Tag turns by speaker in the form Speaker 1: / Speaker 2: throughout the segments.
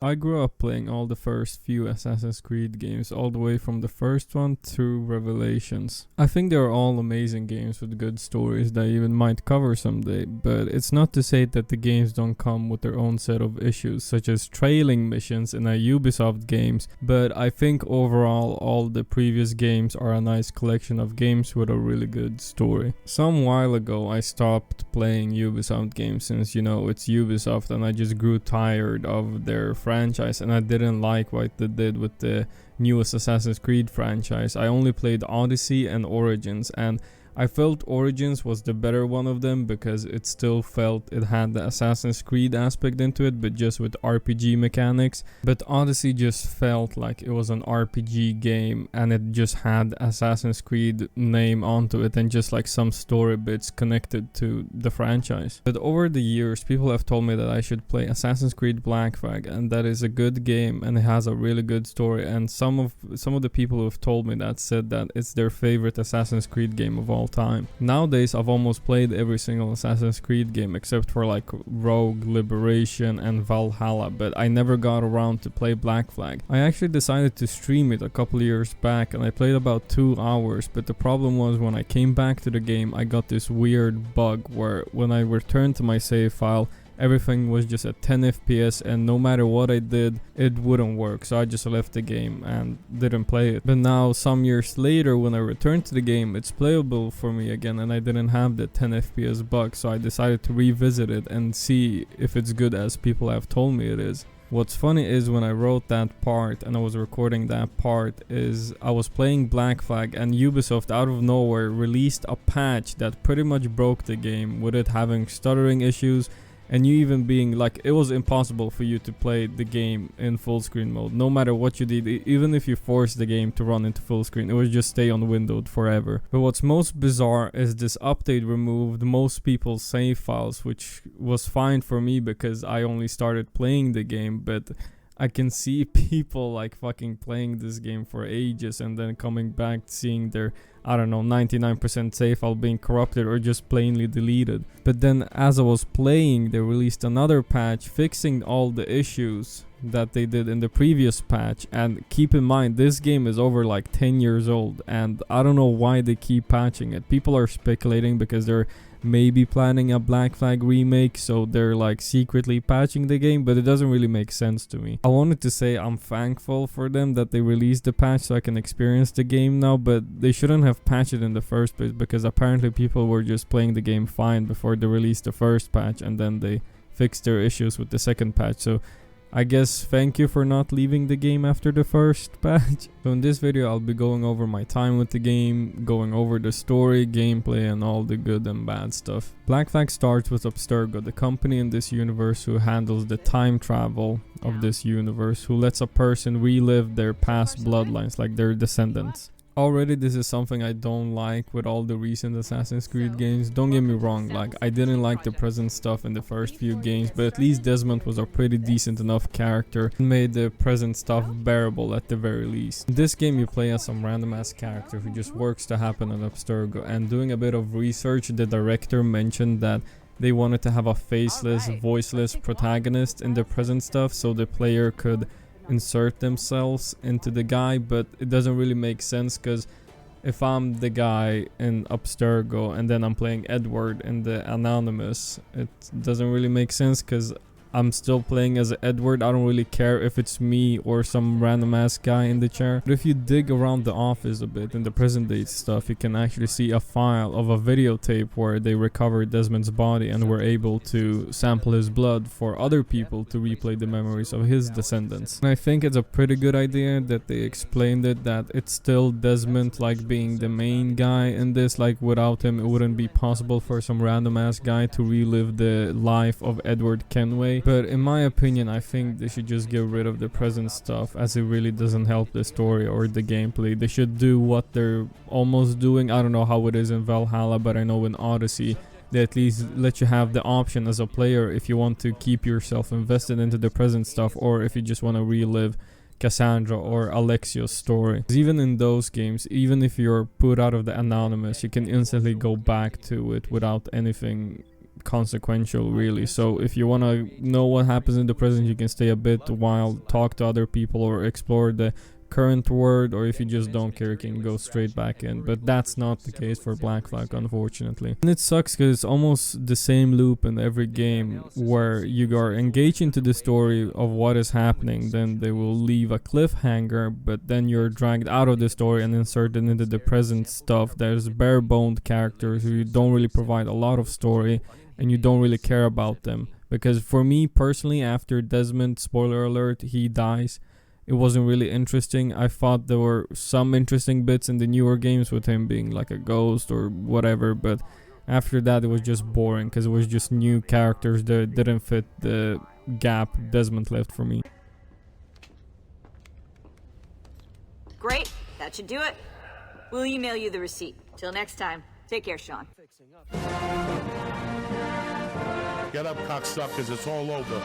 Speaker 1: I grew up playing all the first few Assassin's Creed games, all the way from the first one through Revelations. I think they're all amazing games with good stories that I even might cover someday, but it's not to say that the games don't come with their own set of issues, such as trailing missions in a Ubisoft games, but I think overall all the previous games are a nice collection of games with a really good story. Some while ago I stopped playing Ubisoft games since, it's Ubisoft, and I just grew tired of their franchise, and I didn't like what they did with the newest Assassin's Creed franchise. I only played Odyssey and Origins, and I felt Origins was the better one of them because it still felt it had the Assassin's Creed aspect into it, but just with RPG mechanics. But Odyssey just felt like it was an RPG game, and it just had Assassin's Creed name onto it and just like some story bits connected to the franchise. But over the years, people have told me that I should play Assassin's Creed Black Flag, and that is a good game and it has a really good story. And some of the people who have told me that said that it's their favorite Assassin's Creed game of all time. Nowadays, I've almost played every single Assassin's Creed game except for like Rogue, Liberation, and Valhalla, but I never got around to play Black Flag. I actually decided to stream it a couple of years back, and I played about 2 hours, but the problem was when I came back to the game, I got this weird bug where when I returned to my save file, everything was just at 10 FPS, and no matter what I did, it wouldn't work. So I just left the game and didn't play it. But now, some years later, when I returned to the game, it's playable for me again, and I didn't have the 10 FPS bug. So I decided to revisit it and see if it's good as people have told me it is. What's funny is when I wrote that part and I was recording that part is I was playing Black Flag, and Ubisoft out of nowhere released a patch that pretty much broke the game, with it having stuttering issues, and you even being like, it was impossible for you to play the game in full screen mode. No matter what you did, even if you forced the game to run into full screen, it would just stay on windowed forever. But what's most bizarre is this update removed most people's save files, which was fine for me because I only started playing the game, but I can see people like fucking playing this game for ages and then coming back seeing their, 99% save file being corrupted or just plainly deleted. But then as I was playing, they released another patch fixing all the issues that they did in the previous patch. And keep in mind, this game is over like 10 years old, and I don't know why they keep patching it. People are speculating because they're maybe planning a Black Flag remake, so they're like secretly patching the game, but it doesn't really make sense to me. I wanted to say I'm thankful for them that they released the patch so I can experience the game now, but they shouldn't have patched it in the first place because apparently people were just playing the game fine before they released the first patch, and then they fixed their issues with the second patch. So I guess thank you for not leaving the game after the first patch. So in this video I'll be going over my time with the game, going over the story, gameplay, and all the good and bad stuff. Black Flag starts with Abstergo, the company in this universe who handles the time travel of this universe, who lets a person relive their past bloodlines, like their descendants. Already this is something I don't like with all the recent Assassin's Creed games. Don't get me wrong, like I didn't like the present stuff in the first few games, but at least Desmond was a pretty decent enough character and made the present stuff bearable at the very least. In this game you play as some random ass character who just works to happen on Abstergo, and doing a bit of research, the director mentioned that they wanted to have a faceless, voiceless protagonist in the present stuff so the player could insert themselves into the guy, but it doesn't really make sense because if I'm the guy in Abstergo and then I'm playing Edward in the Anonymous, it doesn't really make sense because I'm still playing as Edward. I don't really care if it's me or some random ass guy in the chair. But if you dig around the office a bit in the present day stuff, you can actually see a file of a videotape where they recovered Desmond's body and were able to sample his blood for other people to replay the memories of his descendants. And I think it's a pretty good idea that they explained it, that it's still Desmond like being the main guy in this. Like without him it wouldn't be possible for some random ass guy to relive the life of Edward Kenway. But in my opinion, I think they should just get rid of the present stuff, as it really doesn't help the story or the gameplay. They should do what they're almost doing. I don't know how it is in Valhalla, but I know in Odyssey they at least let you have the option as a player if you want to keep yourself invested into the present stuff, or if you just want to relive Cassandra or Alexio's story. Even in those games, even if you're put out of the Anonymous, you can instantly go back to it without anything consequential really. So if you want to know what happens in the present, you can stay a bit while, talk to other people, or explore the current world, or if you just don't care, you can go straight back in. But that's not the case for Black Flag, unfortunately. And it sucks because it's almost the same loop in every game, where you are engaged into the story of what is happening, then they will leave a cliffhanger, but then you're dragged out of the story and inserted into the present stuff. There's bare-boned characters who don't really provide a lot of story, and you don't really care about them. Because for me personally, after Desmond, spoiler alert, he dies, it wasn't really interesting. I thought there were some interesting bits in the newer games with him being like a ghost or whatever, but after that it was just boring because it was just new characters that didn't fit the gap Desmond left for me.
Speaker 2: Great, that should do it. We'll email you the receipt. Till next time, take care, Sean.
Speaker 3: Get up, cocksuckers, it's all over.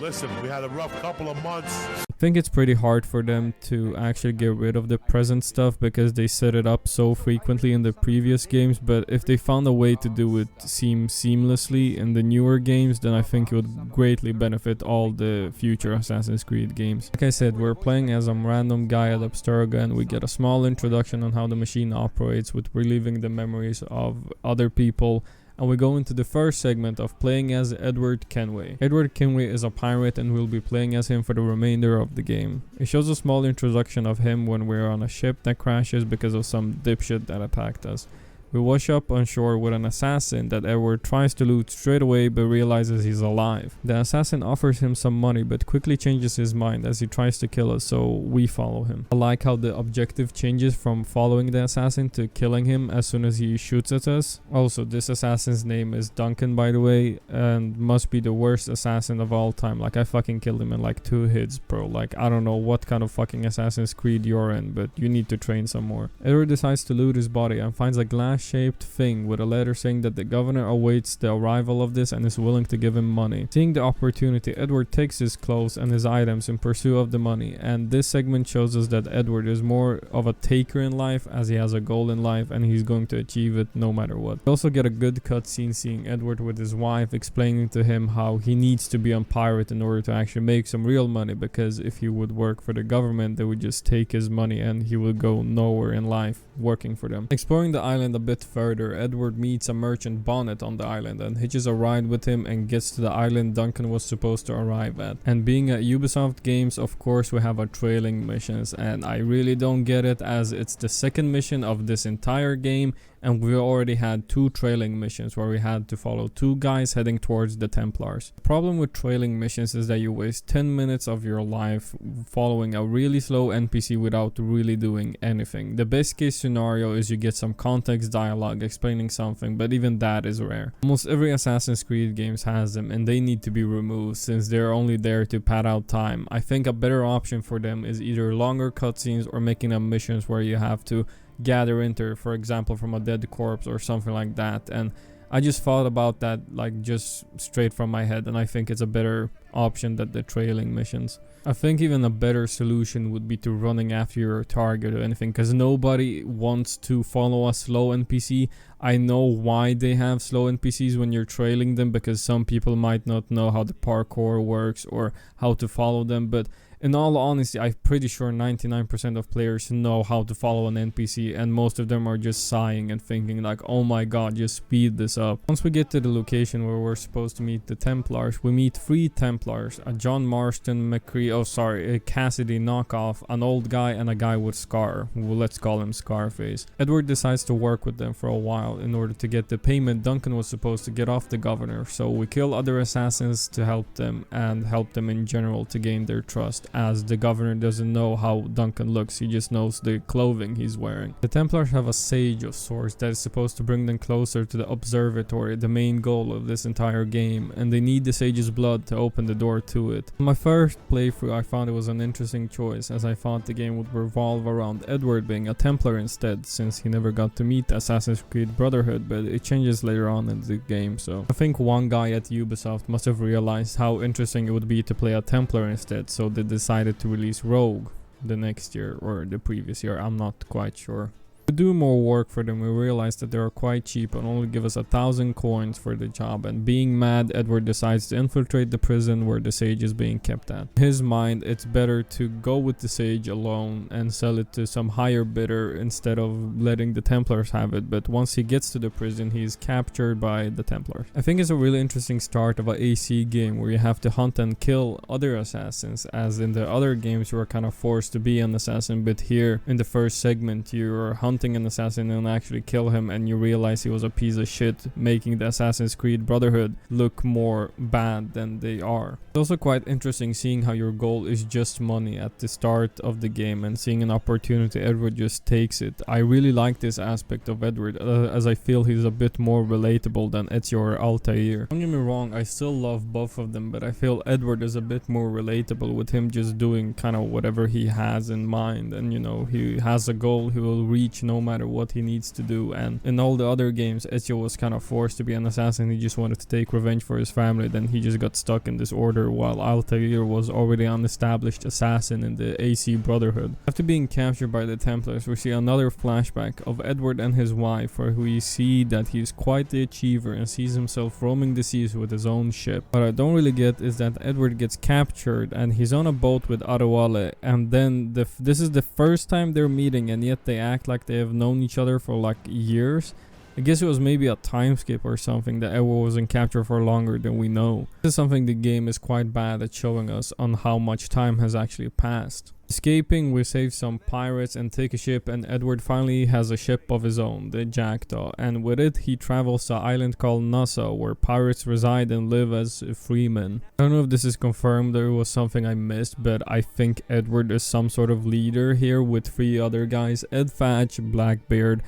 Speaker 3: Listen, we had a rough couple of months.
Speaker 1: I think it's pretty hard for them to actually get rid of the present stuff because they set it up so frequently in the previous games, but if they found a way to do it seamlessly in the newer games, then I think it would greatly benefit all the future Assassin's Creed games. Like I said, we're playing as some random guy at Abstergo, and we get a small introduction on how the machine operates with reliving the memories of other people. And we go into the first segment of playing as Edward Kenway. Edward Kenway is a pirate, and we'll be playing as him for the remainder of the game. It shows a small introduction of him when we're on a ship that crashes because of some dipshit that attacked us. We wash up on shore with an assassin that Edward tries to loot straight away but realizes he's alive. The assassin offers him some money but quickly changes his mind as he tries to kill us, so we follow him. I like how the objective changes from following the assassin to killing him as soon as he shoots at us. Also, this assassin's name is Duncan, by the way, and must be the worst assassin of all time. Like, I fucking killed him in like 2 hits, bro. Like, I don't know what kind of fucking Assassin's Creed you're in, but you need to train some more. Edward decides to loot his body and finds a glass-shaped thing with a letter saying that the governor awaits the arrival of this and is willing to give him money. Seeing the opportunity, Edward takes his clothes and his items in pursuit of the money, and this segment shows us that Edward is more of a taker in life, as he has a goal in life and he's going to achieve it no matter what. We also get a good cutscene seeing Edward with his wife explaining to him how he needs to be a pirate in order to actually make some real money, because if he would work for the government, they would just take his money and he would go nowhere in life working for them. Exploring the island a bit further, Edward meets a merchant Bonnet on the island and hitches a ride with him and gets to the island Duncan was supposed to arrive at. And being at Ubisoft games, of course we have our trailing missions, and I really don't get it, as it's the second mission of this entire game and we already had 2 trailing missions where we had to follow 2 guys heading towards the Templars. The problem with trailing missions is that you waste 10 minutes of your life following a really slow NPC without really doing anything. The best case scenario is you get some context dialogue explaining something, but even that is rare. Almost every Assassin's Creed games has them, and they need to be removed since they're only there to pad out time. I think a better option for them is either longer cutscenes or making them missions where you have to gather enter, for example, from a dead corpse or something like that. And I just thought about that like just straight from my head, and I think it's a better option than the trailing missions. I think even a better solution would be to running after your target or anything, because nobody wants to follow a slow NPC. I know why they have slow NPCs when you're trailing them, because some people might not know how the parkour works or how to follow them, but in all honesty, I'm pretty sure 99% of players know how to follow an NPC, and most of them are just sighing and thinking like, oh my god, just speed this up. Once we get to the location where we're supposed to meet the Templars, we meet 3 Templars, a John Marston a Cassidy knockoff, an old guy, and a guy with scar. Well, let's call him Scarface. Edward decides to work with them for a while in order to get the payment Duncan was supposed to get off the governor, so we kill other assassins to help them and help them in general to gain their trust, as the governor doesn't know how Duncan looks, he just knows the clothing he's wearing. The Templars have a sage of sorts that is supposed to bring them closer to the observatory, the main goal of this entire game, and they need the sage's blood to open the door to it. In my first playthrough, I found it was an interesting choice, as I thought the game would revolve around Edward being a Templar instead, since he never got to meet Assassin's Creed Brotherhood, but it changes later on in the game. So I think one guy at Ubisoft must have realized how interesting it would be to play a Templar instead, so they decided to release Rogue the next year or the previous year, I'm not quite sure. To do more work for them, we realized that they are quite cheap and only give us 1,000 coins for the job, and being mad, Edward decides to infiltrate the prison where the sage is being kept at. In his mind, it's better to go with the sage alone and sell it to some higher bidder instead of letting the Templars have it, but once he gets to the prison, he's captured by the Templars. I think it's a really interesting start of an AC game where you have to hunt and kill other assassins, as in the other games you are kind of forced to be an assassin, but here in the first segment you're hunting an assassin and actually kill him, and you realize he was a piece of shit, making the Assassin's Creed Brotherhood look more bad than they are. It's also quite interesting seeing how your goal is just money at the start of the game, and seeing an opportunity, Edward just takes it. I really like this aspect of Edward, as I feel he's a bit more relatable than Ezio or Altair. Don't get me wrong, I still love both of them, but I feel Edward is a bit more relatable, with him just doing kind of whatever he has in mind, and you know, he has a goal he will reach no matter what he needs to do. And in all the other games, Ezio was kind of forced to be an assassin. He just wanted to take revenge for his family, then he just got stuck in this order, while Altair was already an established assassin in the AC Brotherhood. After being captured by the Templars, we see another flashback of Edward and his wife, where we see that he's quite the achiever and sees himself roaming the seas with his own ship. What I don't really get is that Edward gets captured and he's on a boat with Adewale, and then this is the first time they're meeting, and yet they act like they have known each other for like years. I guess it was maybe a time skip or something, that Edward was in capture for longer than we know. This is something the game is quite bad at showing us, on how much time has actually passed. Escaping, we save some pirates and take a ship, and Edward finally has a ship of his own, the Jackdaw, and with it he travels to an island called Nassau, where pirates reside and live as freemen. I don't know if this is confirmed or it was something I missed, but I think Edward is some sort of leader here with 3 other guys: Ed Thatch, Blackbeard,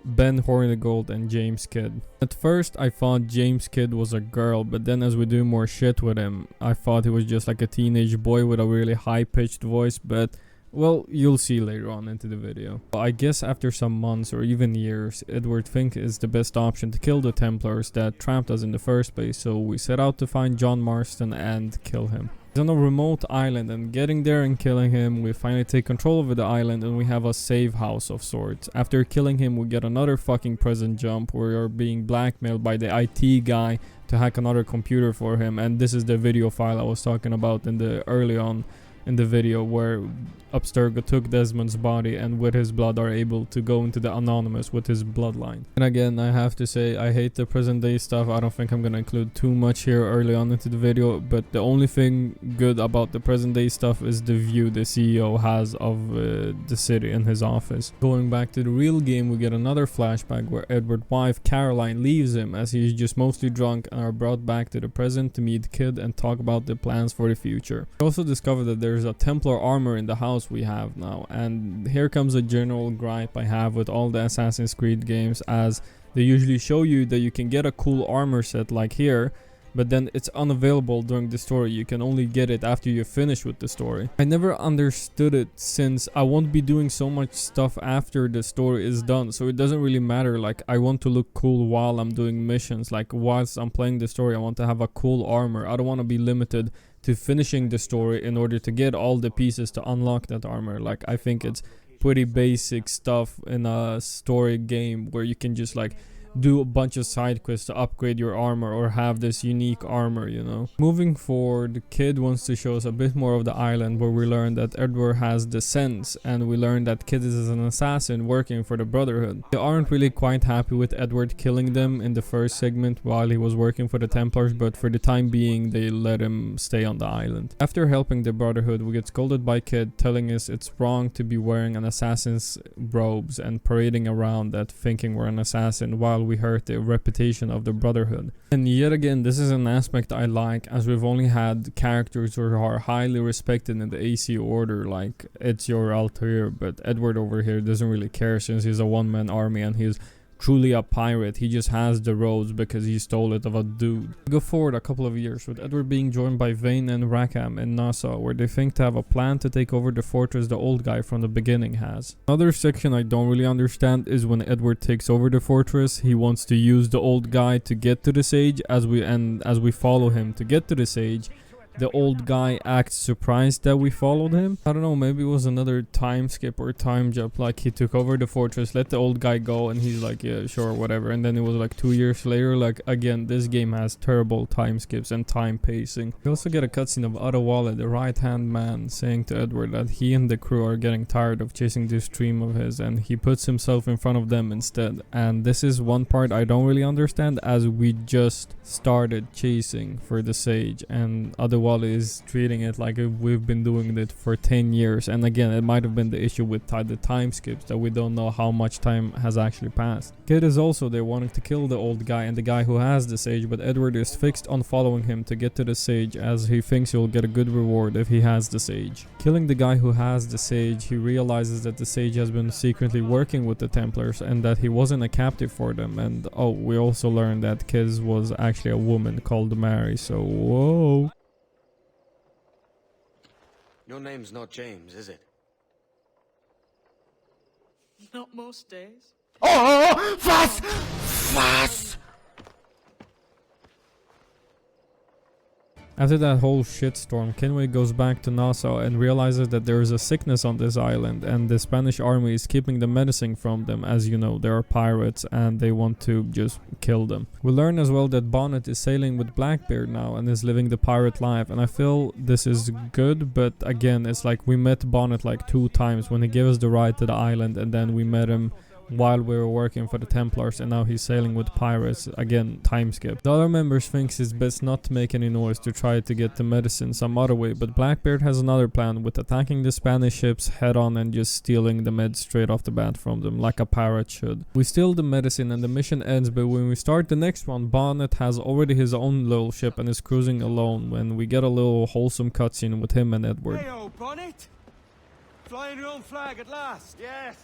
Speaker 1: Ben Hornigold, and James Kidd. At first I thought James Kidd was a girl, but then as we do more shit with him, I thought he was just like a teenage boy with a really high-pitched voice, but well, you'll see later on into the video. I guess after some months or even years, Edward thinks it's the best option to kill the Templars that trapped us in the first place, so we set out to find John Marston and kill him. He's on a remote island, and getting there and killing him, we finally take control over the island and we have a safe house of sorts. After killing him, we get another fucking prison jump where we are being blackmailed by the IT guy to hack another computer for him, and this is the video file I was talking about in the early on in the video, where Abstergo took Desmond's body and with his blood are able to go into the Anonymous with his bloodline. And again, I have to say, I hate the present day stuff. I don't think I'm gonna include too much here early on into the video, but the only thing good about the present day stuff is the view the CEO has of the city in his office. Going back to the real game, we get another flashback where Edward's wife Caroline leaves him as he's just mostly drunk, and are brought back to the present to meet Kidd and talk about the plans for the future. We also discover that there's a Templar armor in the house we have now, and here comes a general gripe I have with all the Assassin's Creed games, as they usually show you that you can get a cool armor set like here, but then it's unavailable during the story. You can only get it after you finish with the story. I never understood it, since I won't be doing so much stuff after the story is done, so it doesn't really matter. Like, I want to look cool while I'm doing missions, like whilst I'm playing the story I want to have a cool armor. I don't want to be limited to finishing the story in order to get all the pieces to unlock that armor. Like, I think it's pretty basic stuff in a story game where you can just like do a bunch of side quests to upgrade your armor or have this unique armor, you know. Moving forward, Kidd wants to show us a bit more of the island, where we learn that Edward has the sense, and we learn that Kidd is an assassin working for the Brotherhood. They aren't really quite happy with Edward killing them in the first segment while he was working for the Templars, but for the time being they let him stay on the island. After helping the Brotherhood, we get scolded by Kidd, telling us it's wrong to be wearing an assassin's robes and parading around that thinking we're an assassin, while we hurt the reputation of the Brotherhood. And yet again, this is an aspect I like, as we've only had characters who are highly respected in the AC order, like Ezio or Altair, but Edward over here doesn't really care, since he's a one-man army and he's truly a pirate. He just has the robes because he stole it of a dude. We go forward a couple of years, with Edward being joined by Vane and Rackham in Nassau, where they think to have a plan to take over the fortress the old guy from the beginning has. Another section I don't really understand is when Edward takes over the fortress, he wants to use the old guy to get to the sage, as we follow him to get to the sage. the old guy acts surprised that we followed him. I don't know, maybe it was another time skip or time jump, like he took over the fortress, let the old guy go, and he's like, yeah, sure, whatever. And then it was like 2 years later. Like, again, this game has terrible time skips and time pacing. We also get a cutscene of Adewale, the right hand man, saying to Edward that he and the crew are getting tired of chasing this dream of his, and he puts himself in front of them instead. And this is one part I don't really understand, as we just started chasing for the sage, and Adewale is treating it like we've been doing it for 10 years. And again, it might have been the issue with the time skips, that we don't know how much time has actually passed. Kid is also there wanting to kill the old guy and the guy who has the sage, but Edward is fixed on following him to get to the sage, as he thinks he'll get a good reward if he has the sage. Killing the guy who has the sage, he realizes that the sage has been secretly working with the Templars and that he wasn't a captive for them. And oh, we also learned that Kiz was actually a woman called Mary, so whoa.
Speaker 4: Your name's not James, is it?
Speaker 5: Not most days.
Speaker 3: Oh, was? Was?
Speaker 1: After that whole shitstorm, Kenway goes back to Nassau and realizes that there is a sickness on this island, and the Spanish army is keeping the medicine from them. As you know, they are pirates and they want to just kill them. We learn as well that Bonnet is sailing with Blackbeard now and is living the pirate life, and I feel this is good, but again, it's like we met Bonnet like 2 times when he gave us the ride to the island, and then we met him while we were working for the Templars, and now he's sailing with pirates. Again, time skip. The other members thinks it's best not to make any noise to try to get the medicine some other way, but Blackbeard has another plan with attacking the Spanish ships head on and just stealing the meds straight off the bat from them, like a pirate should. We steal the medicine and the mission ends, but when we start the next one, Bonnet has already his own little ship and is cruising alone, when we get a little wholesome cutscene with him and Edward.
Speaker 6: Hey, old Bonnet! Flying your own flag at last.
Speaker 7: Yes,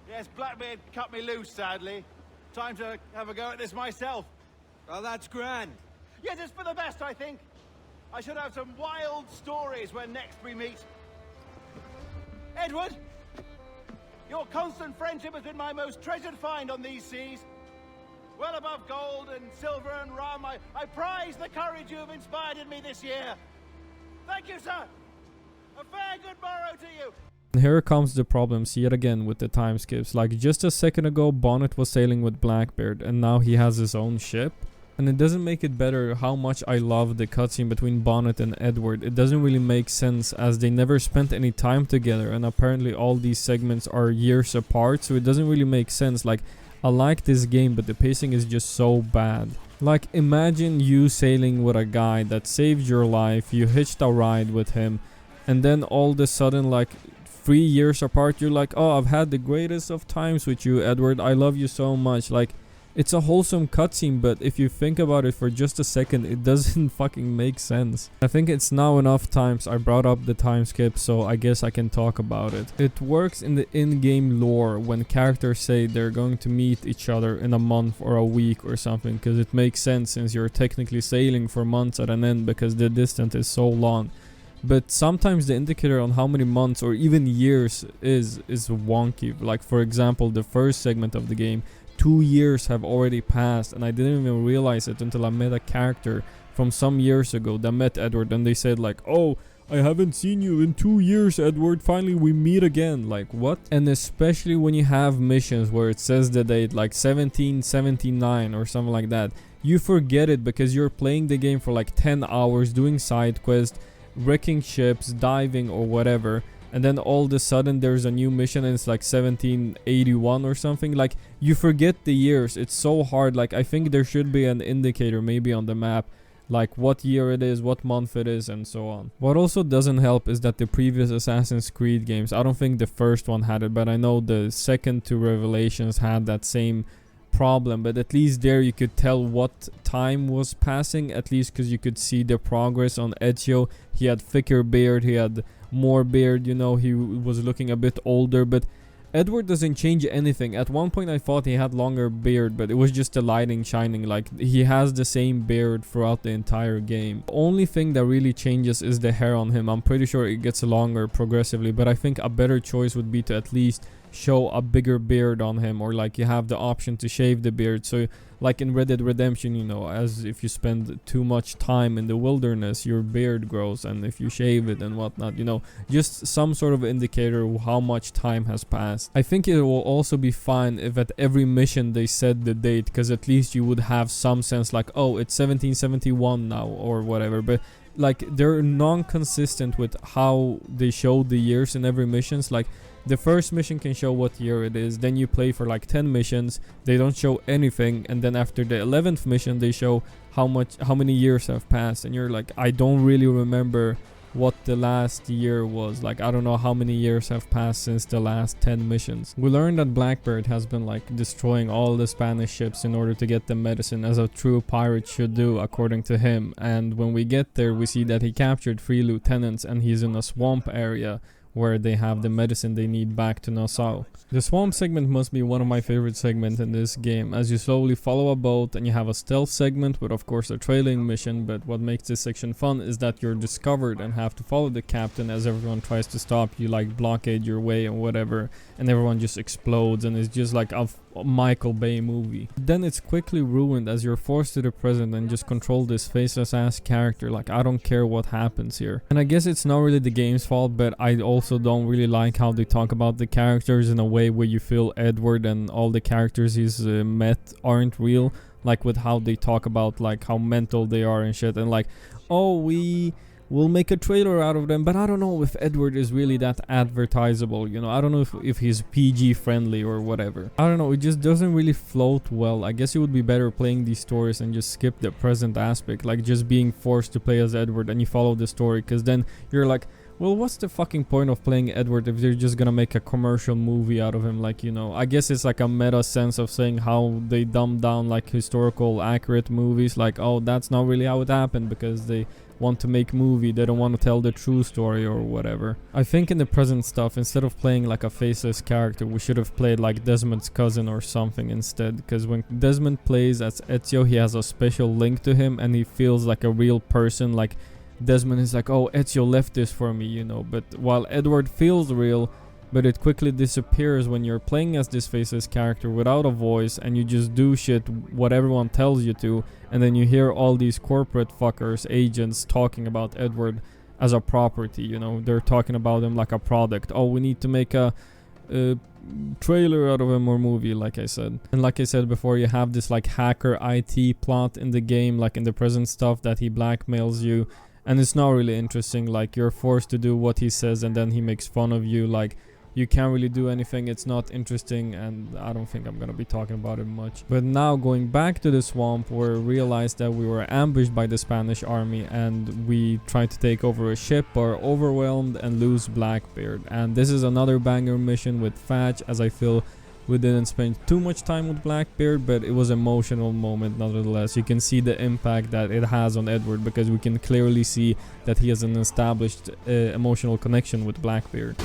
Speaker 7: yes, Blackbeard cut me loose, sadly. Time to have a go at this myself.
Speaker 6: Well, that's grand.
Speaker 7: Yes, it's for the best, I think. I should have some wild stories when next we meet. Edward, your constant friendship has been my most treasured find on these seas. Well above gold and silver and rum, I prize the courage you have inspired in me this year. Thank you, sir. A fair good morrow to you.
Speaker 1: And here comes the problems yet again with the time skips. Like, just a second ago, Bonnet was sailing with Blackbeard, and now he has his own ship. And it doesn't make it better how much I love the cutscene between Bonnet and Edward. It doesn't really make sense, as they never spent any time together, and apparently all these segments are years apart, so it doesn't really make sense. Like, I like this game, but the pacing is just so bad. Like, imagine you sailing with a guy that saved your life, you hitched a ride with him, and then all of a sudden, like, 3 years apart, you're like, oh, I've had the greatest of times with you, Edward, I love you so much. Like, it's a wholesome cutscene, but if you think about it for just a second, it doesn't fucking make sense. I think it's now enough times I brought up the time skip, so I guess I can talk about it. It works in the in-game lore when characters say they're going to meet each other in a month or a week or something, because it makes sense since you're technically sailing for months at an end because the distance is so long. But sometimes the indicator on how many months or even years is wonky. Like, for example, the first segment of the game, 2 years have already passed, and I didn't even realize it until I met a character from some years ago that met Edward, and they said like, oh, I haven't seen you in 2 years, Edward, finally we meet again. Like, what? And especially when you have missions where it says the date like 1779 or something like that, you forget it because you're playing the game for like 10 hours doing side quests, wrecking ships, diving or whatever, and then all of a sudden there's a new mission and it's like 1781 or something. Like, you forget the years. It's so hard. Like, I think there should be an indicator maybe on the map, like what year it is, what month it is, and so on. What also doesn't help is that the previous Assassin's Creed games, I don't think the first one had it, but I know the second to Revelations had that same problem, but at least there you could tell what time was passing, at least because you could see the progress on Ezio. He had thicker beard, he had more beard, you know, he was looking a bit older, but Edward doesn't change anything. At one point I thought he had longer beard, but it was just the lighting shining. Like, he has the same beard throughout the entire game. The only thing that really changes is the hair on him. I'm pretty sure it gets longer progressively, but I think a better choice would be to at least show a bigger beard on him, or like you have the option to shave the beard. So like in Red Dead Redemption, you know, as if you spend too much time in the wilderness, your beard grows, and if you shave it and whatnot, you know, just some sort of indicator of how much time has passed. I think it will also be fine if at every mission they said the date, because at least you would have some sense like, oh, it's 1771 now or whatever. But like they're non-consistent with how they show the years in every missions. Like the first mission can show what year it is, then you play for like 10 missions, they don't show anything, and then after the 11th mission they show how many years have passed, and you're like, I don't really remember what the last year was. Like I don't know how many years have passed since the last 10 missions. We learned that Blackbeard has been like destroying all the Spanish ships in order to get the medicine, as a true pirate should do according to him. And when we get there, we see that he captured 3 lieutenants and he's in a swamp area where they have the medicine they need back to Nassau. The swamp segment must be one of my favorite segments in this game, as you slowly follow a boat and you have a stealth segment with of course a trailing mission. But what makes this section fun is that you're discovered and have to follow the captain as everyone tries to stop you, like blockade your way or whatever, and everyone just explodes, and it's just like a Michael Bay movie. Then it's quickly ruined as you're forced to the present and just control this faceless ass character. Like I don't care what happens here. And I guess it's not really the game's fault, but I also don't really like how they talk about the characters in a way where you feel Edward and all the characters he's met aren't real. Like with how they talk about like how mental they are and shit, and like, oh, we'll make a trailer out of them, but I don't know if Edward is really that advertisable, you know. I don't know if he's PG friendly or whatever. I don't know, it just doesn't really float well. I guess it would be better playing these stories and just skip the present aspect, like just being forced to play as Edward and you follow the story, because then you're like, well, what's the fucking point of playing Edward if they're just gonna make a commercial movie out of him? Like, you know, I guess it's like a meta sense of saying how they dumb down like historical accurate movies, like, oh, that's not really how it happened because they want to make movie, they don't want to tell the true story or whatever. I think in the present stuff, instead of playing like a faceless character, we should have played like Desmond's cousin or something instead, because when Desmond plays as Ezio, he has a special link to him and he feels like a real person. Like Desmond is like, oh, Ezio left this for me, you know. But while Edward feels real, but it quickly disappears when you're playing as this faceless character without a voice, and you just do shit what everyone tells you to, and then you hear all these corporate fuckers, agents, talking about Edward as a property, you know. They're talking about him like a product. Oh, we need to make a trailer out of him or movie, like I said. And like I said before, you have this like hacker IT plot in the game, like in the present stuff, that he blackmails you, and it's not really interesting. Like you're forced to do what he says and then he makes fun of you. Like you can't really do anything. It's not interesting, and I don't think I'm gonna be talking about it much. But now going back to the swamp, where we realized that we were ambushed by the Spanish army and we tried to take over a ship, are overwhelmed and lose Blackbeard. And this is another banger mission with Fatch, as I feel we didn't spend too much time with Blackbeard, but it was an emotional moment nonetheless. You can see the impact that it has on Edward, because we can clearly see that he has an established emotional connection with Blackbeard.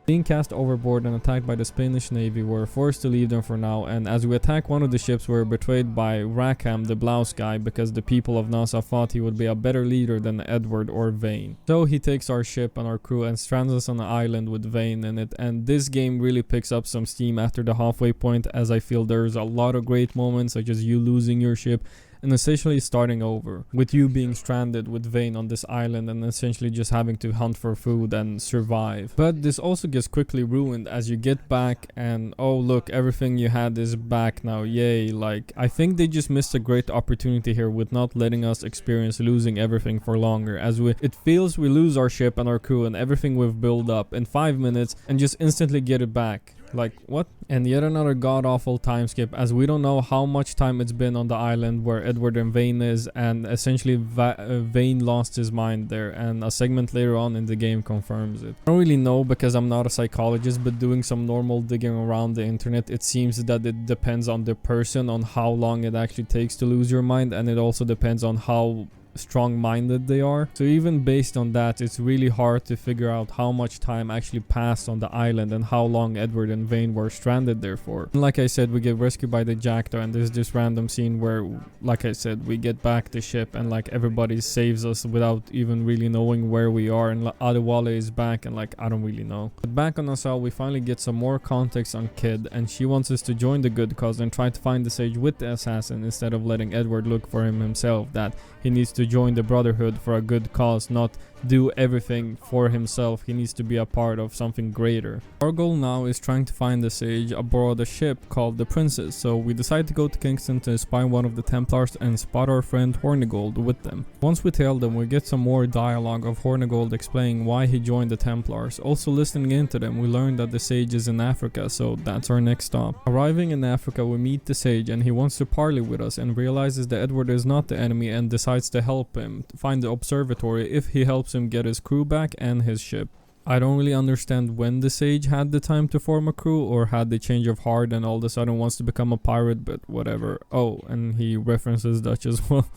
Speaker 1: Being cast overboard and attacked by the Spanish Navy, we were forced to leave them for now, and as we attack one of the ships, we were betrayed by Rackham, the blouse guy, because the people of Nassau thought he would be a better leader than Edward or Vane. So he takes our ship and our crew and strands us on an island with Vane in it, and this game really picks up some steam after the halfway point, as I feel there's a lot of great moments, such as you losing your ship and essentially starting over, with you being stranded with Vane on this island and essentially just having to hunt for food and survive. But this also gets quickly ruined as you get back and, oh look, everything you had is back now, yay. Like, I think they just missed a great opportunity here with not letting us experience losing everything for longer, as it feels we lose our ship and our crew and everything we've built up in 5 minutes and just instantly get it back. Like, what? And yet another god-awful time skip, as we don't know how much time it's been on the island where Edward and Vane is, and essentially Vane lost his mind there, and a segment later on in the game confirms it. I don't really know because I'm not a psychologist, but doing some normal digging around the internet, it seems that it depends on the person on how long it actually takes to lose your mind, and it also depends on how strong-minded they are. So even based on that, it's really hard to figure out how much time actually passed on the island and how long Edward and Vane were stranded there for. And like I said, we get rescued by the Jackdaw, and there's this random scene where, like I said, we get back the ship and like everybody saves us without even really knowing where we are, and Adewale is back, and like I don't really know. But back on Nassau, we finally get some more context on Kid, and she wants us to join the good cause and try to find the sage with the assassin instead of letting Edward look for him himself, that he needs to join the Brotherhood for a good cause, not do everything for himself. He needs to be a part of something greater. Our goal now is trying to find the sage aboard a ship called the Princess, so we decide to go to Kingston to spy one of the Templars and spot our friend Hornigold with them. Once we tail them, we get some more dialogue of Hornigold explaining why he joined the Templars. Also listening into them, we learn that the sage is in Africa, so that's our next stop. Arriving in Africa, we meet the sage and he wants to parley with us and realizes that Edward is not the enemy and decides to help him find the observatory if he helps him get his crew back and his ship. I don't really understand when the sage had the time to form a crew, or had the change of heart and all of a sudden wants to become a pirate, but whatever. Oh, and he references Dutch as well.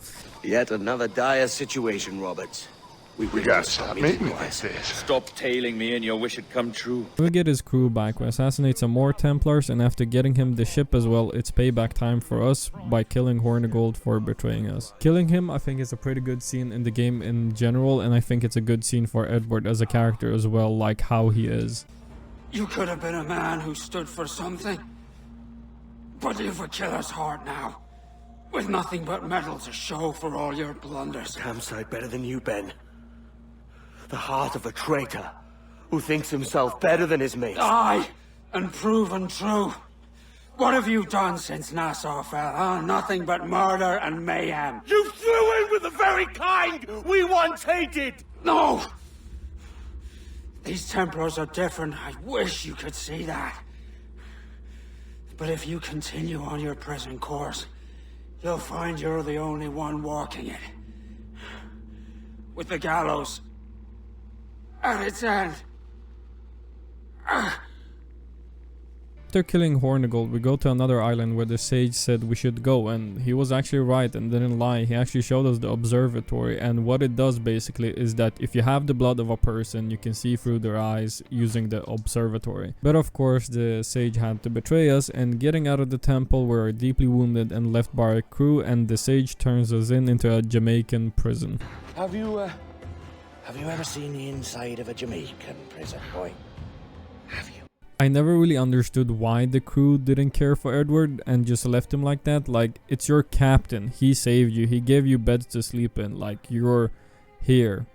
Speaker 4: Yet another dire situation, Roberts.
Speaker 3: We gotta stop making like this.
Speaker 6: Stop tailing me and your wish had come true.
Speaker 1: We get his crew back, we assassinate some more Templars, and after getting him the ship as well, it's payback time for us by killing Hornigold for betraying us. Killing him, I think, is a pretty good scene in the game in general, and I think it's a good scene for Edward as a character as well, like how he is.
Speaker 8: You could have been a man who stood for something, but you've a killer's heart now, with nothing but metal to show for all your blunders.
Speaker 9: Damn sight better than you, Ben. The heart of a traitor who thinks himself better than his mates.
Speaker 8: Aye, and proven true. What have you done since Nassau fell, huh? Nothing but murder and mayhem.
Speaker 9: You threw in with the very kind we once hated!
Speaker 8: No! These Templars are different. I wish you could see that. But if you continue on your present course, you'll find you're the only one walking it. With the gallows at its end.
Speaker 1: After killing Hornigold, we go to another island where the sage said we should go, and he was actually right and didn't lie. He actually showed us the observatory, and what it does basically is that if you have the blood of a person, you can see through their eyes using the observatory. But of course the sage had to betray us, and getting out of the temple, we are deeply wounded and left by our crew, and the sage turns us into a Jamaican prison.
Speaker 10: Have you ever seen the inside of a Jamaican prison, boy? Have you?
Speaker 1: I never really understood why the crew didn't care for Edward and just left him like that. Like, it's your captain. He saved you. He gave you beds to sleep in. Like, you're here.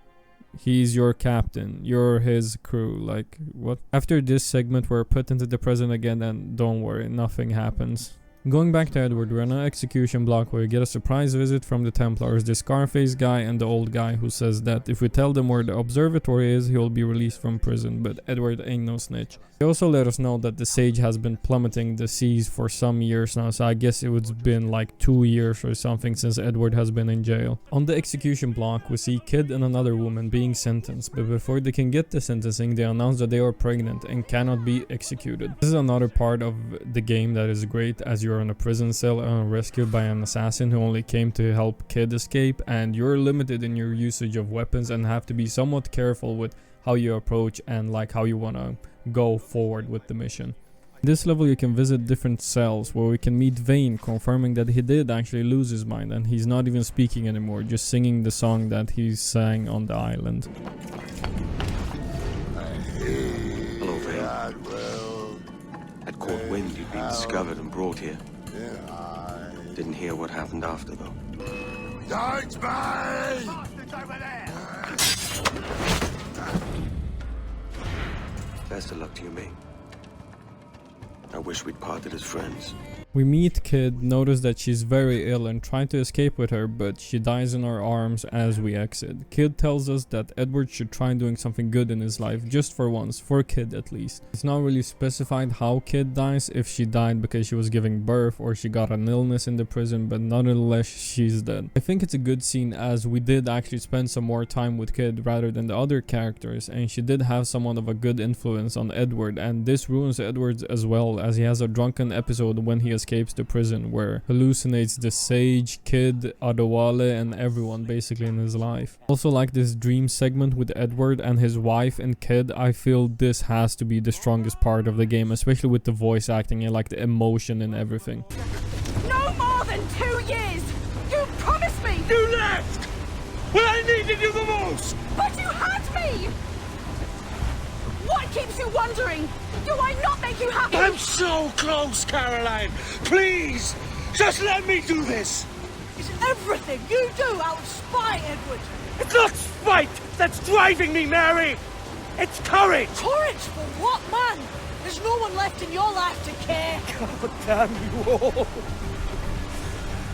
Speaker 1: He's your captain. You're his crew. Like, what? After this segment, we're put into the prison again, and don't worry, nothing happens. Going back to Edward, we're on an execution block where we get a surprise visit from the Templars, the Scarface guy and the old guy, who says that if we tell them where the observatory is, he'll be released from prison, but Edward ain't no snitch. They also let us know that the sage has been plummeting the seas for some years now, so I guess it's been like 2 years or something since Edward has been in jail. On the execution block, we see Kid and another woman being sentenced, but before they can get the sentencing, they announce that they are pregnant and cannot be executed. This is another part of the game that is great, as you're in a prison cell and rescued by an assassin who only came to help Kid escape, and you're limited in your usage of weapons and have to be somewhat careful with how you approach and like how you want to go forward with the mission. In this level you can visit different cells where we can meet Vane, confirming that he did actually lose his mind and he's not even speaking anymore, just singing the song that he sang on the island.
Speaker 4: Hello, Vane. Had caught wind you'd been discovered and brought here. Didn't hear what happened after, though.
Speaker 3: Don't be!
Speaker 4: Best of luck to you, mate. I wish we'd parted as friends.
Speaker 1: We meet Kid, notice that she's very ill and try to escape with her, but she dies in our arms as we exit. Kid tells us that Edward should try doing something good in his life, just for once, for Kid at least. It's not really specified how Kid dies, if she died because she was giving birth or she got an illness in the prison, but nonetheless she's dead. I think it's a good scene as we did actually spend some more time with Kid rather than the other characters, and she did have somewhat of a good influence on Edward, and this ruins Edward as well, as he has a drunken episode when he escapes the prison, where hallucinates the Sage, Kid, Adewale, and everyone basically in his life. Also like this dream segment with Edward and his wife and kid. I feel this has to be the strongest part of the game, especially with the voice acting and like the emotion and everything.
Speaker 5: No more than 2 years! You promised me!
Speaker 6: You left! When I needed you the most!
Speaker 5: But you had me! What keeps you wondering? Do I not make you happy?
Speaker 6: I'm so close, Caroline! Please! Just let me do this!
Speaker 5: Is everything you do out of spite, Edward?
Speaker 6: It's not spite that's driving me, Mary! It's courage!
Speaker 5: Courage for what, man? There's no one left in your life to care.
Speaker 6: God damn you all!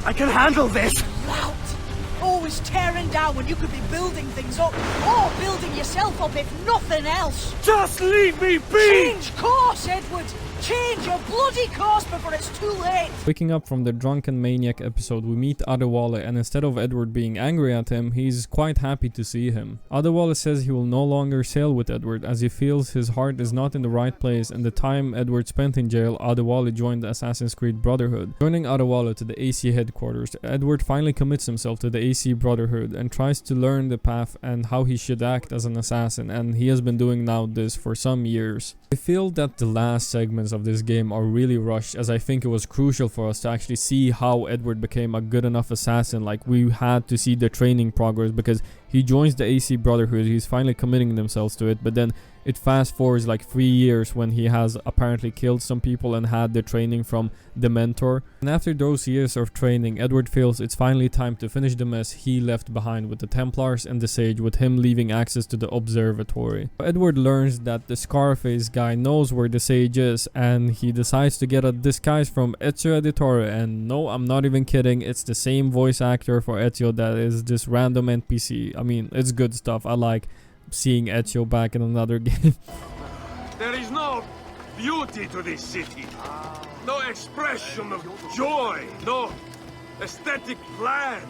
Speaker 6: I can handle this!
Speaker 5: Lout! Always tearing down when you could be building things up, or building yourself up if nothing else.
Speaker 6: Just leave me be!
Speaker 5: Change course, Edward! Change your bloody course before it's too late!
Speaker 1: Waking up from the drunken maniac episode, we meet Adewale, and instead of Edward being angry at him, he's quite happy to see him. Adewale says he will no longer sail with Edward, as he feels his heart is not in the right place, and the time Edward spent in jail, Adewale joined the Assassin's Creed Brotherhood. Joining Adewale to the AC headquarters, Edward finally commits himself to the AC Brotherhood and tries to learn the path and how he should act as an assassin, and he has been doing now this for some years. I feel that the last segments of this game are really rushed, as I think it was crucial for us to actually see how Edward became a good enough assassin. Like, we had to see the training progress, because he joins the AC Brotherhood, he's finally committing themselves to it, but then it fast forwards like 3 years when he has apparently killed some people and had the training from the mentor. And after those years of training, Edward feels it's finally time to finish the mess he left behind with the Templars and the Sage, with him leaving access to the observatory. Edward learns that the Scarface guy knows where the Sage is, and he decides to get a disguise from Ezio Auditore, and no, I'm not even kidding, it's the same voice actor for Ezio that is this random NPC. I mean, it's good stuff. I like seeing Ezio back in another game.
Speaker 6: There is no beauty to this city. No expression of joy. No aesthetic plan.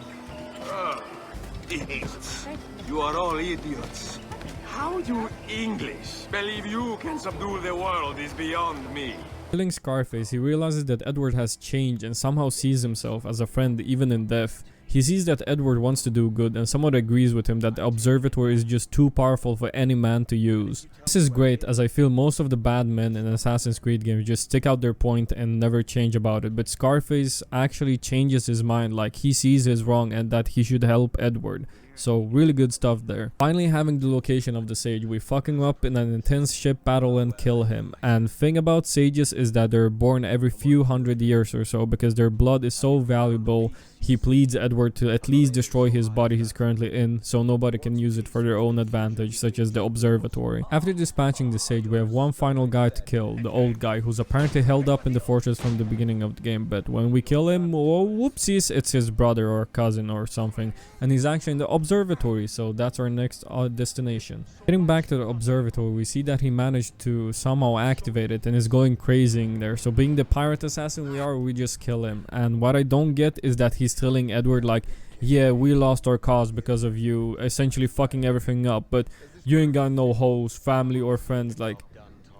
Speaker 6: Idiots. You are all idiots. How you English believe you can subdue the world is beyond me.
Speaker 1: Killing Scarface, he realizes that Edward has changed and somehow sees himself as a friend even in death. He sees that Edward wants to do good and somewhat agrees with him that the observatory is just too powerful for any man to use. This is great, as I feel most of the bad men in Assassin's Creed games just stick out their point and never change about it, but Scarface actually changes his mind, like he sees his wrong and that he should help Edward. So really good stuff there. Finally having the location of the Sage, we fuck him up in an intense ship battle and kill him. And thing about Sages is that they're born every few hundred years or so, because their blood is so valuable. He pleads Edward to at least destroy his body he's currently in, so nobody can use it for their own advantage, such as the observatory. After dispatching the Sage, we have one final guy to kill, the old guy, who's apparently held up in the fortress from the beginning of the game, but when we kill him, oh, whoopsies, it's his brother or cousin or something, and he's actually in the observatory, so that's our next destination. Getting back to the observatory, we see that he managed to somehow activate it and is going crazy in there, so being the pirate assassin we just kill him. And what I don't get is that he's telling Edward like, yeah, we lost our cause because of you, essentially fucking everything up, but you ain't got no hoes, family or friends. Like,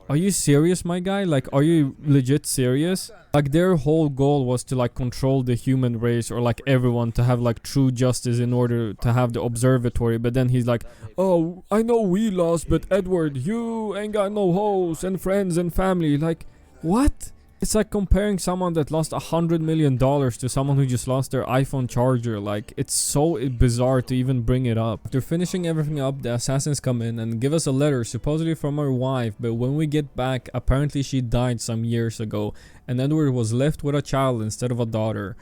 Speaker 1: are you serious, my guy? Like, are you legit serious? Like, their whole goal was to like control the human race, or like everyone, to have like true justice in order to have the observatory. But then he's like, oh, I know we lost, but Edward, you ain't got no hoes and friends and family. Like, what? It's like comparing someone that lost $100 million to someone who just lost their iPhone charger. Like, it's so bizarre to even bring it up. After finishing everything up, the assassins come in and give us a letter, supposedly from her wife, but when we get back, apparently she died some years ago, and Edward was left with a child instead of a daughter.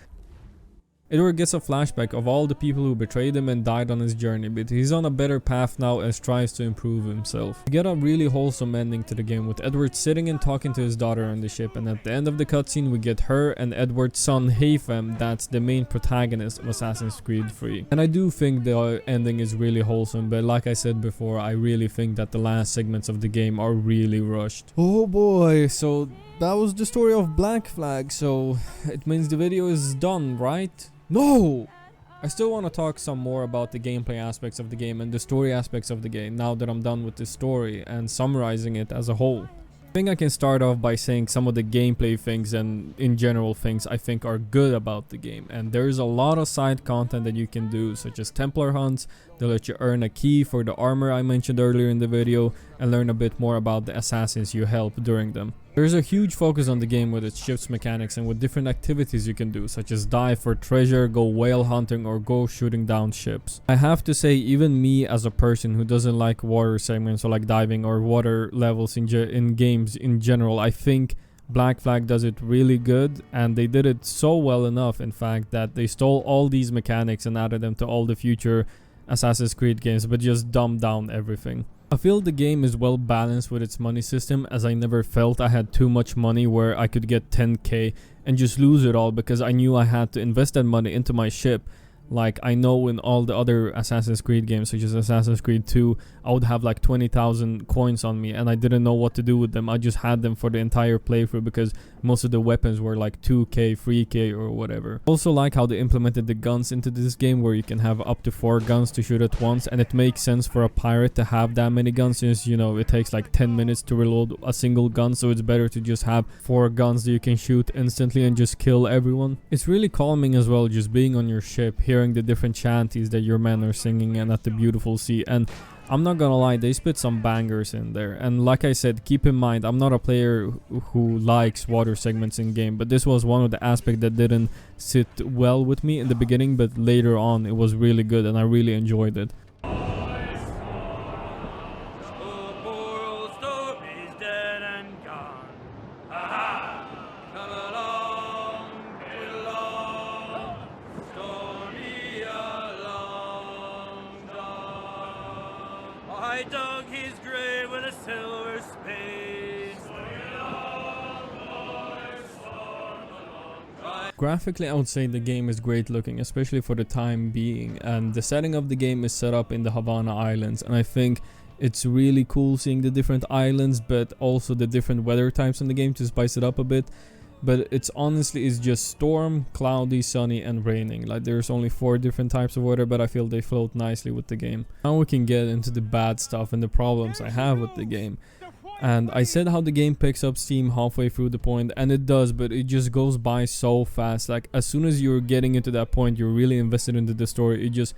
Speaker 1: Edward gets a flashback of all the people who betrayed him and died on his journey, but he's on a better path now as tries to improve himself. We get a really wholesome ending to the game, with Edward sitting and talking to his daughter on the ship, and at the end of the cutscene we get her and Edward's son Haytham, that's the main protagonist of Assassin's Creed 3. And I do think the ending is really wholesome, but like I said before, I really think that the last segments of the game are really rushed. Oh boy, so that was the story of Black Flag, so it means the video is done, right? No! I still want to talk some more about the gameplay aspects of the game and the story aspects of the game now that I'm done with the story and summarizing it as a whole. I think I can start off by saying some of the gameplay things and in general things I think are good about the game. And there's a lot of side content that you can do, such as Templar hunts. They'll let you earn a key for the armor I mentioned earlier in the video and learn a bit more about the assassins you help during them. There's a huge focus on the game with its ship's mechanics and with different activities you can do, such as dive for treasure, go whale hunting, or go shooting down ships. I have to say, even me as a person who doesn't like water segments or like diving or water levels in games in general, I think Black Flag does it really good, and they did it so well enough in fact that they stole all these mechanics and added them to all the future Assassin's Creed games, but just dumbed down everything. I feel the game is well balanced with its money system, as I never felt I had too much money where I could get 10k and just lose it all because I knew I had to invest that money into my ship. Like, I know in all the other Assassin's Creed games, such as Assassin's Creed 2, I would have like 20,000 coins on me and I didn't know what to do with them. I just had them for the entire playthrough because most of the weapons were like 2k, 3k or whatever. Also like how they implemented the guns into this game, where you can have up to 4 guns to shoot at once, and it makes sense for a pirate to have that many guns since, you know, it takes like 10 minutes to reload a single gun, so it's better to just have 4 guns that you can shoot instantly and just kill everyone. It's really calming as well, just being on your ship, hearing the different chanties that your men are singing and at the beautiful sea. And I'm not gonna lie, they spit some bangers in there. And like I said, keep in mind, I'm not a player who likes water segments in game, but this was one of the aspects that didn't sit well with me in the beginning, but later on it was really good and I really enjoyed it.
Speaker 11: I dug his grave with a silver spade.
Speaker 1: Graphically, I would say the game is great looking, especially for the time being, and the setting of the game is set up in the Havana Islands, and I think it's really cool seeing the different islands, but also the different weather types in the game to spice it up a bit. But it's honestly is just storm, cloudy, sunny, and raining. Like, there's only 4 different types of weather, but I feel they float nicely with the game. Now we can get into the bad stuff and the problems I have with the game. And I said how the game picks up steam halfway through the point, and it does, but it just goes by so fast. Like, as soon as you're getting into that point, you're really invested into the story, it just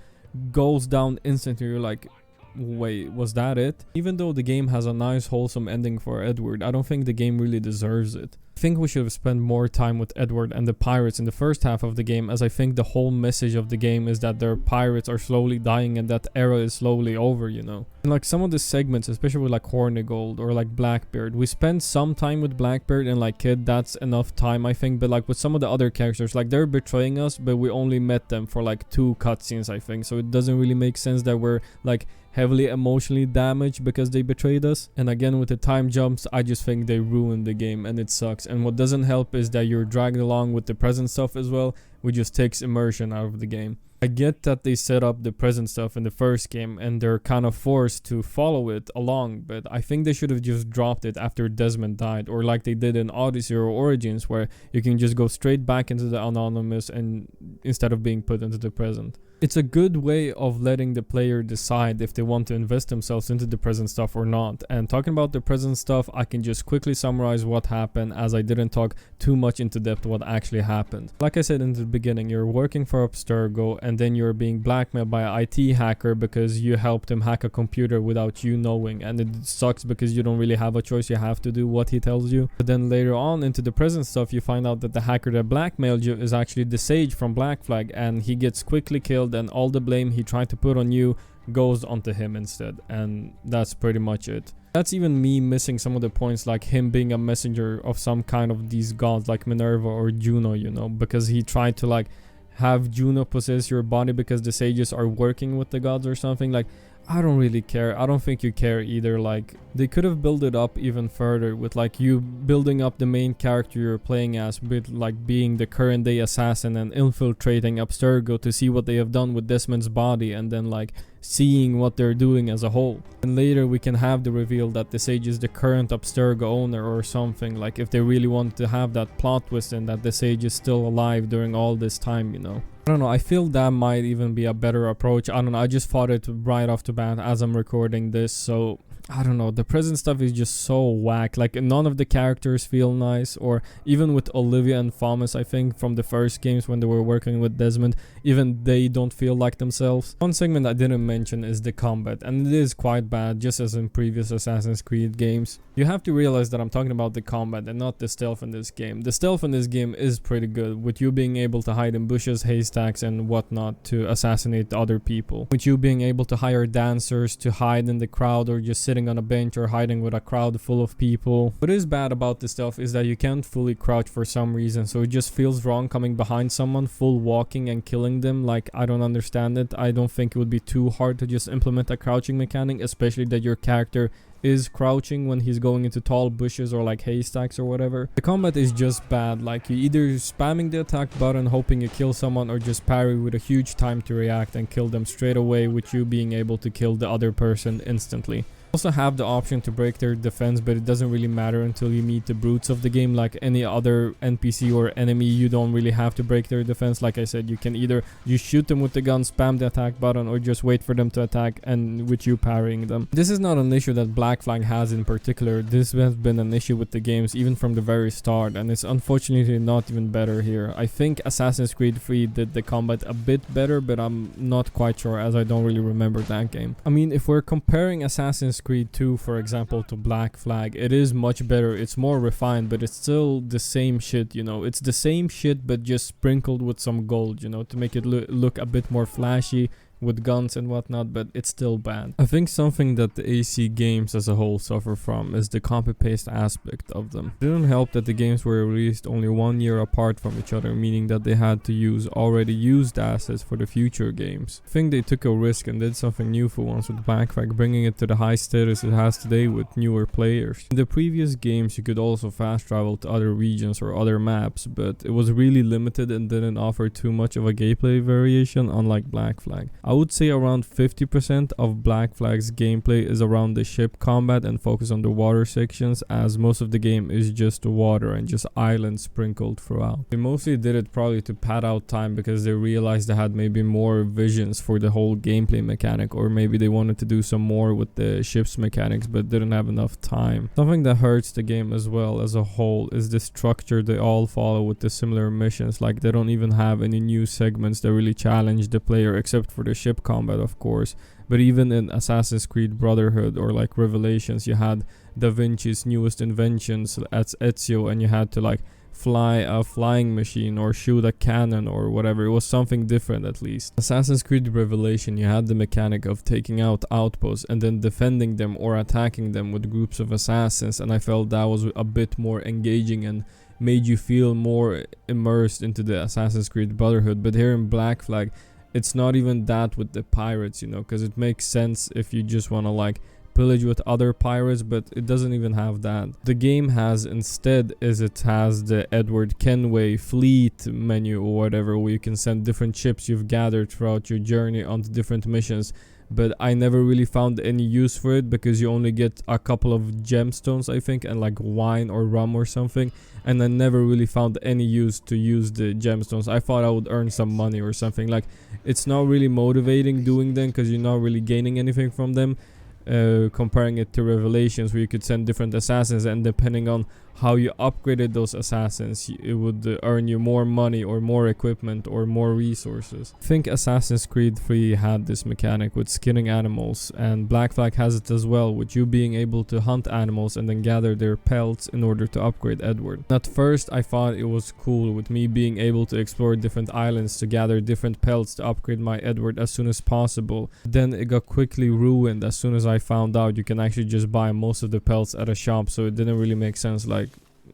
Speaker 1: goes down instantly. You're like, wait, was that it? Even though the game has a nice wholesome ending for Edward, I don't think the game really deserves it. I think we should have spent more time with Edward and the pirates in the first half of the game, as I think the whole message of the game is that their pirates are slowly dying and that era is slowly over, you know. And like some of the segments, especially with like Hornigold or like Blackbeard, we spent some time with Blackbeard and like Kid, that's enough time I think, but like with some of the other characters, like they're betraying us, but we only met them for like 2 cutscenes I think, so it doesn't really make sense that we're like heavily emotionally damaged because they betrayed us. And again, with the time jumps, I just think they ruined the game and it sucks. And what doesn't help is that you're dragged along with the present stuff as well, which just takes immersion out of the game. I get that they set up the present stuff in the first game and they're kind of forced to follow it along, but I think they should have just dropped it after Desmond died, or like they did in Odyssey or Origins, where you can just go straight back into the Anonymous and instead of being put into the present. It's a good way of letting the player decide if they want to invest themselves into the present stuff or not. And talking about the present stuff, I can just quickly summarize what happened, as I didn't talk too much into depth what actually happened. Like I said in the beginning, you're working for Abstergo and then you're being blackmailed by an IT hacker because you helped him hack a computer without you knowing, and it sucks because you don't really have a choice, you have to do what he tells you. But then later on into the present stuff, you find out that the hacker that blackmailed you is actually the Sage from Black Flag, and he gets quickly killed and all the blame he tried to put on you goes onto him instead, and that's pretty much it. That's even me missing some of the points, like him being a messenger of some kind of these gods like Minerva or Juno, you know, because he tried to like have Juno possess your body because the sages are working with the gods or something. Like, I don't really care. I don't think you care either. Like, they could have built it up even further with like you building up the main character you're playing as with like being the current day assassin and infiltrating Abstergo to see what they have done with Desmond's body, and then like seeing what they're doing as a whole. And later we can have the reveal that the Sage is the current Abstergo owner or something, like if they really want to have that plot twist and that the Sage is still alive during all this time, you know. I don't know, I feel that might even be a better approach. I don't know, I just thought it right off the bat as I'm recording this, so I don't know, the prison stuff is just so whack. Like, none of the characters feel nice, or even with Olivia and Thomas, I think from the first games when they were working with Desmond, even they don't feel like themselves. One segment I didn't mention is the combat, and it is quite bad, just as in previous Assassin's Creed games. You have to realize that I'm talking about the combat and not the stealth in this game. The stealth in this game is pretty good, with you being able to hide in bushes, haystacks and whatnot to assassinate other people. With you being able to hire dancers to hide in the crowd, or just sitting on a bench or hiding with a crowd full of people. What is bad about this stealth is that you can't fully crouch for some reason, so it just feels wrong coming behind someone, full walking and killing them. Like, I don't understand it. I don't think it would be too hard to just implement a crouching mechanic, especially that your character is crouching when he's going into tall bushes or like haystacks or whatever. The combat is just bad. Like, you either spamming the attack button hoping you kill someone, or just parry with a huge time to react and kill them straight away, with you being able to kill the other person instantly. Also have the option to break their defense, but it doesn't really matter until you meet the brutes of the game. Like any other NPC or enemy, you don't really have to break their defense. Like I said, you can either you shoot them with the gun, spam the attack button, or just wait for them to attack and with you parrying them. This is not an issue that Black Flag has in particular. This has been an issue with the games even from the very start, and it's unfortunately not even better here. I think Assassin's Creed 3 did the combat a bit better, but I'm not quite sure as I don't really remember that game. I mean, if we're comparing Assassin's Creed 2, for example, to Black Flag, it is much better. It's more refined, but it's still the same shit, you know. It's the same shit, but just sprinkled with some gold, you know, to make it look a bit more flashy with guns and whatnot, but it's still bad. I think something that the AC games as a whole suffer from is the copy-paste aspect of them. It didn't help that the games were released only 1 year apart from each other, meaning that they had to use already used assets for the future games. I think they took a risk and did something new for once with Black Flag, bringing it to the high status it has today with newer players. In the previous games you could also fast travel to other regions or other maps, but it was really limited and didn't offer too much of a gameplay variation, unlike Black Flag. I would say around 50% of Black Flag's gameplay is around the ship combat and focus on the water sections, as most of the game is just water and just islands sprinkled throughout. They mostly did it probably to pad out time because they realized they had maybe more visions for the whole gameplay mechanic, or maybe they wanted to do some more with the ship's mechanics but didn't have enough time. Something that hurts the game as well as a whole is the structure they all follow with the similar missions. Like, they don't even have any new segments that really challenge the player, except for the ship combat, of course. But even in Assassin's Creed Brotherhood or like Revelations, you had Da Vinci's newest inventions at Ezio, and you had to like fly a flying machine or shoot a cannon or whatever. It was something different at least. Assassin's Creed Revelation, you had the mechanic of taking out outposts and then defending them or attacking them with groups of assassins, and I felt that was a bit more engaging and made you feel more immersed into the Assassin's Creed Brotherhood. But here in Black Flag, it's not even that with the pirates, you know, because it makes sense if you just want to like pillage with other pirates, but it doesn't even have that. The game has instead is it has the Edward Kenway fleet menu or whatever, where you can send different ships you've gathered throughout your journey onto different missions. But I never really found any use for it because you only get a couple of gemstones, I think, and like wine or rum or something, and I never really found any use to use the gemstones. I thought I would earn some money or something. Like, it's not really motivating doing them because you're not really gaining anything from them. Comparing it to Revelations, where you could send different assassins, and depending on how you upgraded those assassins, it would earn you more money or more equipment or more resources. I think Assassin's Creed 3 had this mechanic with skinning animals, and Black Flag has it as well, with you being able to hunt animals and then gather their pelts in order to upgrade Edward. At first I thought it was cool with me being able to explore different islands to gather different pelts to upgrade my Edward as soon as possible. Then it got quickly ruined as soon as I found out you can actually just buy most of the pelts at a shop, so it didn't really make sense. Like,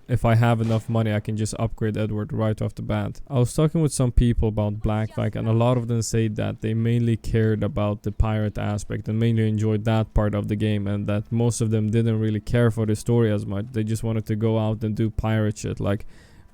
Speaker 1: if I have enough money, I can just upgrade Edward right off the bat. I was talking with some people about Black Flag, and a lot of them say that they mainly cared about the pirate aspect and mainly enjoyed that part of the game, and that most of them didn't really care for the story as much. They just wanted to go out and do pirate shit, like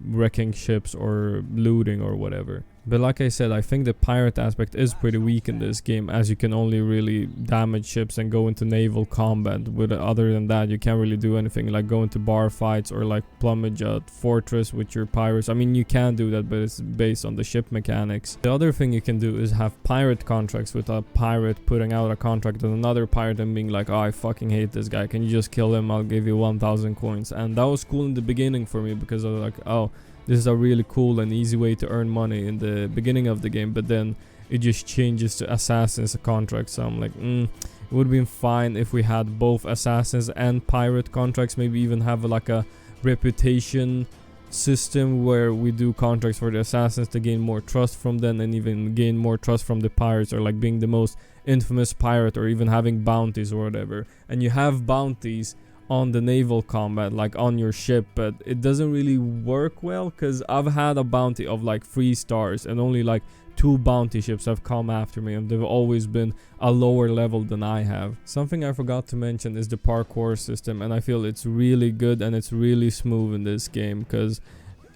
Speaker 1: wrecking ships or looting or whatever. But like I said, I think the pirate aspect is pretty weak in this game, as you can only really damage ships and go into naval combat. But other than that, you can't really do anything like go into bar fights or like plumage a fortress with your pirates. I mean, you can do that, but it's based on the ship mechanics. The other thing you can do is have pirate contracts, with a pirate putting out a contract with another pirate and being like, oh, I fucking hate this guy, can you just kill him, I'll give you 1000 coins. And that was cool in the beginning for me, because I was like, oh, this is a really cool and easy way to earn money in the beginning of the game. But then it just changes to assassins contracts, so I'm like, it would have been fine if we had both assassins and pirate contracts. Maybe even have like a reputation system where we do contracts for the assassins to gain more trust from them, and even gain more trust from the pirates, or like being the most infamous pirate, or even having bounties or whatever. And you have bounties on the naval combat, like on your ship, but it doesn't really work well, because I've had a bounty of like 3 stars and only like 2 bounty ships have come after me, and they've always been a lower level than I have. Something I forgot to mention is the parkour system, and I feel it's really good and it's really smooth in this game, because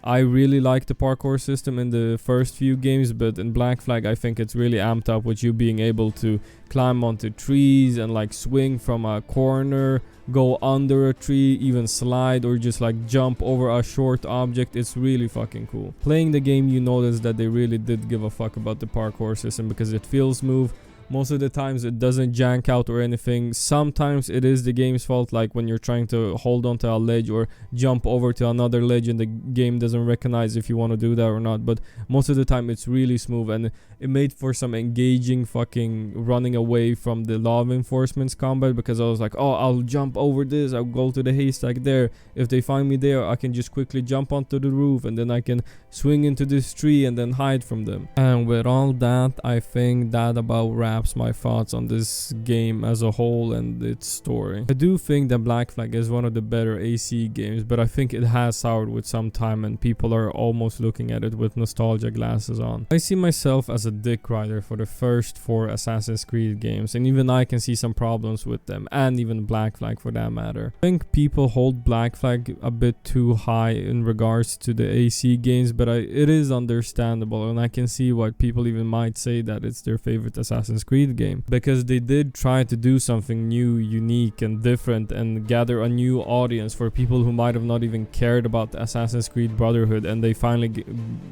Speaker 1: I really like the parkour system in the first few games, but in Black Flag I think it's really amped up with you being able to climb onto trees and like swing from a corner, go under a tree, even slide, or just like jump over a short object. It's really fucking cool. Playing the game, you notice that they really did give a fuck about the parkour system, because it feels smooth. Most of the times it doesn't jank out or anything. Sometimes it is the game's fault, like when you're trying to hold onto a ledge or jump over to another ledge and the game doesn't recognize if you want to do that or not. But most of the time it's really smooth, and it made for some engaging fucking running away from the law enforcement's combat, because I was like, oh, I'll jump over this, I'll go to the haystack there. If they find me there, I can just quickly jump onto the roof, and then I can swing into this tree and then hide from them. And with all that, I think that about wraps my thoughts on this game as a whole and its story. I do think that Black Flag is one of the better AC games, but I think it has soured with some time, and people are almost looking at it with nostalgia glasses on. I see myself as a dick rider for the first 4 Assassin's Creed games, and even I can see some problems with them, and even Black Flag for that matter. I think people hold Black Flag a bit too high in regards to the AC games, but it is understandable, and I can see why people even might say that it's their favorite Assassin's Creed game, because they did try to do something new, unique and different, and gather a new audience for people who might have not even cared about Assassin's Creed Brotherhood, and they finally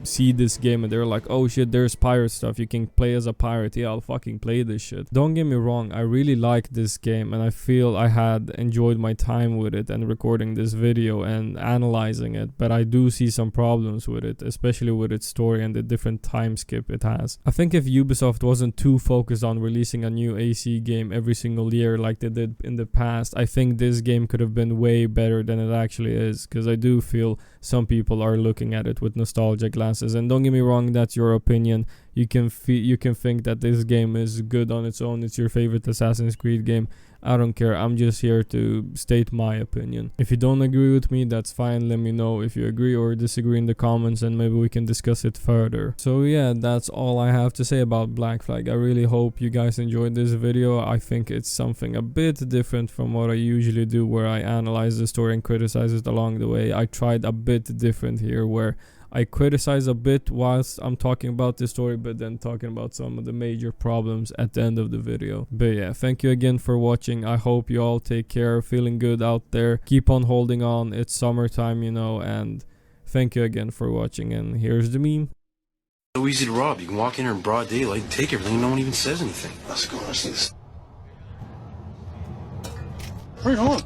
Speaker 1: see this game and they're like, oh shit, there's pirate stuff, you can play as a pirate, yeah, I'll fucking play this shit. Don't get me wrong, I really like this game, and I feel I had enjoyed my time with it and recording this video and analyzing it, but I do see some problems with it, especially with its story and the different time skip it has. I think if Ubisoft wasn't too focused on releasing a new AC game every single year like they did in the past, I think this game could have been way better than it actually is, because I do feel some people are looking at it with nostalgia glasses. And don't get me wrong, that's your opinion. You can think that this game is good on its own, it's your favorite Assassin's Creed game. I don't care, I'm just here to state my opinion. If you don't agree with me, that's fine, let me know if you agree or disagree in the comments, and maybe we can discuss it further. So yeah, that's all I have to say about Black Flag. I really hope you guys enjoyed this video. I think it's something a bit different from what I usually do, where I analyze the story and criticize it along the way. I tried a bit different here, where I criticize a bit whilst I'm talking about the story, but then talking about some of the major problems at the end of the video. But yeah, thank you again for watching. I hope you all take care, feeling good out there. Keep on holding on, it's summertime, you know, and thank you again for watching, and here's the meme.
Speaker 4: So easy to rob. You can walk in here in broad daylight, take everything, no one even says anything.
Speaker 12: Let's go, let's see this. Right on.